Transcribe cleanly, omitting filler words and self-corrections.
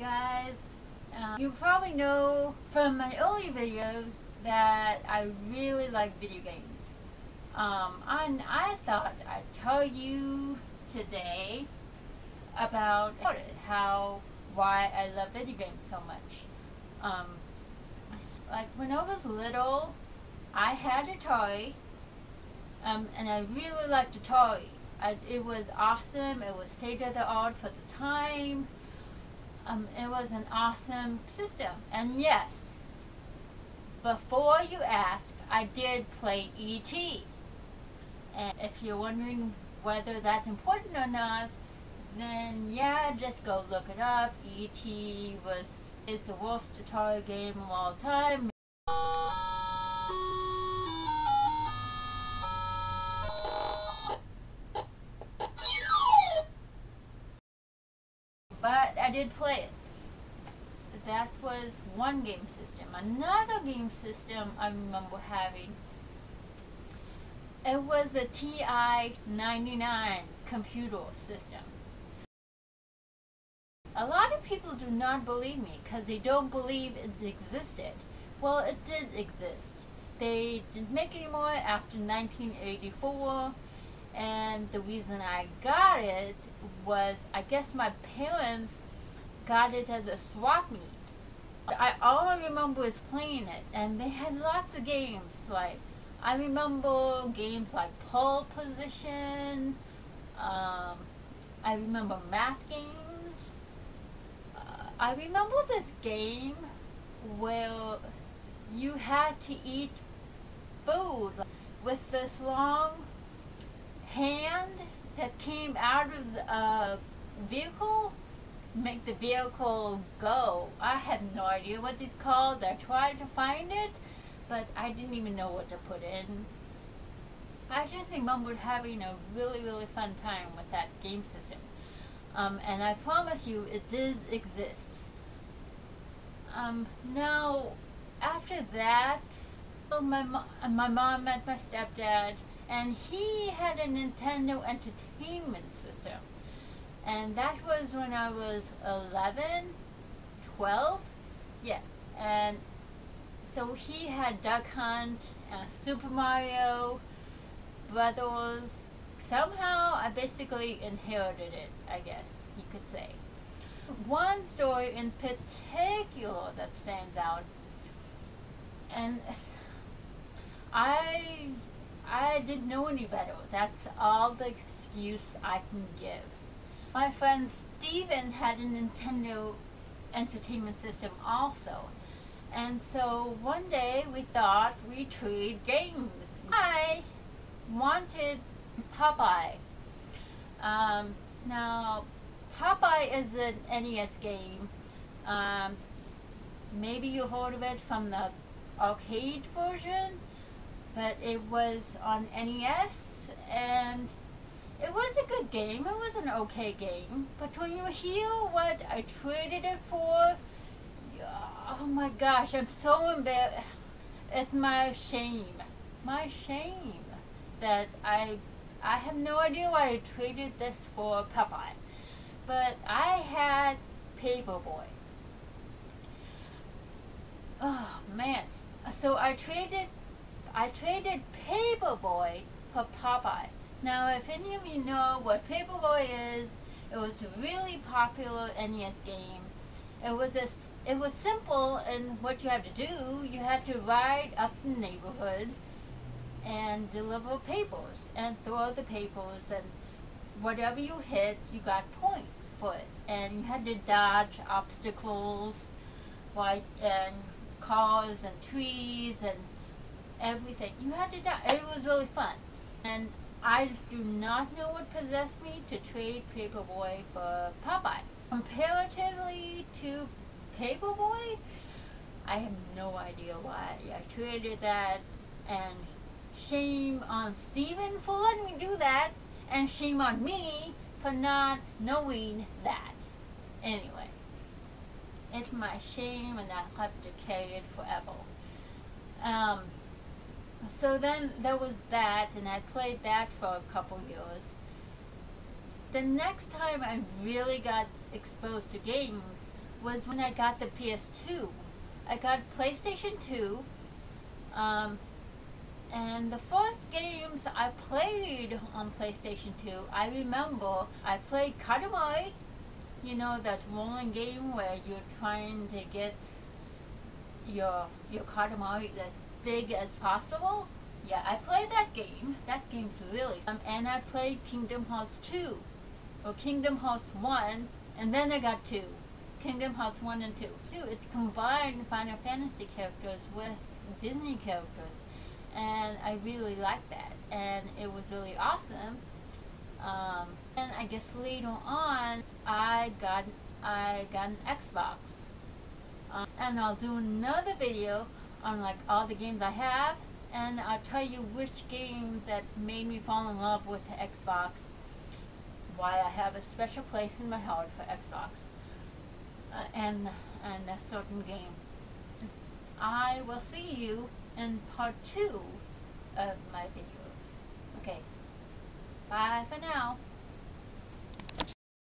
guys. You probably know from my early videos that I really like video games. And I thought I'd tell you today about why I love video games so much. Like when I was little, I had a toy, and I really liked the toy. It was awesome. It was state of the art for the time. It was an awesome system. And yes, before you ask, I did play E.T. And if you're wondering whether that's important or not, then yeah, just go look it up. E.T. is the worst Atari game of all time. But I did play it. That was one game system. Another game system I remember having, it was the TI-99 computer system. A lot of people do not believe me because they don't believe it existed. Well, it did exist. They didn't make it anymore after 1984, and the reason I got it was, I guess my parents got it as a swap meet. All I remember is playing it, and they had lots of games. Like, I remember games like pole position. I remember math games. I remember this game where you had to eat food with this long hand that came out of the vehicle, make the vehicle go. I have no idea what it's called. I tried to find it, but I didn't even know what to put in. I just remembered having a really, really fun time with that game system. And I promise you, it did exist. Now, after that, my mom met my stepdad, and he had a Nintendo Entertainment System. And that was when I was 11, 12, yeah. And so he had Duck Hunt, Super Mario Brothers. Somehow I basically inherited it, I guess you could say. One story in particular that stands out, and I didn't know any better. That's all the excuse I can give. My friend Steven had a Nintendo Entertainment System also. And so one day we thought we'd trade games. I wanted Popeye. Now, Popeye is an NES game. Maybe you heard of it from the arcade version, but it was on NES, and it was a good game. It was an okay game. But when you hear what I traded it for, oh my gosh, I'm so embarrassed. It's my shame. My shame that I have no idea why I traded this for Popeye. But I had Paperboy. Oh man. So I traded Paperboy for Popeye. Now, if any of you know what Paperboy is, it was a really popular NES game. It was simple in what you had to do. You had to ride up the neighborhood and deliver papers and throw the papers, and whatever you hit, you got points for it. And you had to dodge obstacles, and cars and trees and everything. You had to dodge. It was really fun. And I do not know what possessed me to trade Paperboy for Popeye. Comparatively to Paperboy, I have no idea why I traded that, and shame on Steven for letting me do that, and shame on me for not knowing that. Anyway, it's my shame, and I have to carry it forever. So then there was that, and I played that for a couple years. The next time I really got exposed to games was when I got the PS2. I got PlayStation 2, and the first games I played on PlayStation 2, I remember I played Katamari, you know, that rolling game where you're trying to get your Katamari as big as possible. Yeah, I played that game. That game's really fun. And I played Kingdom Hearts 2, or Kingdom Hearts 1, and then I got 2. Kingdom Hearts 1 and 2. It combined Final Fantasy characters with Disney characters, and I really liked that, and it was really awesome. And I guess later on, I got an Xbox, and I'll do another video on like all the games I have, and I'll tell you which game that made me fall in love with the Xbox, why I have a special place in my heart for Xbox, and a certain game. I will see you in part 2 of my videos. Okay, bye for now.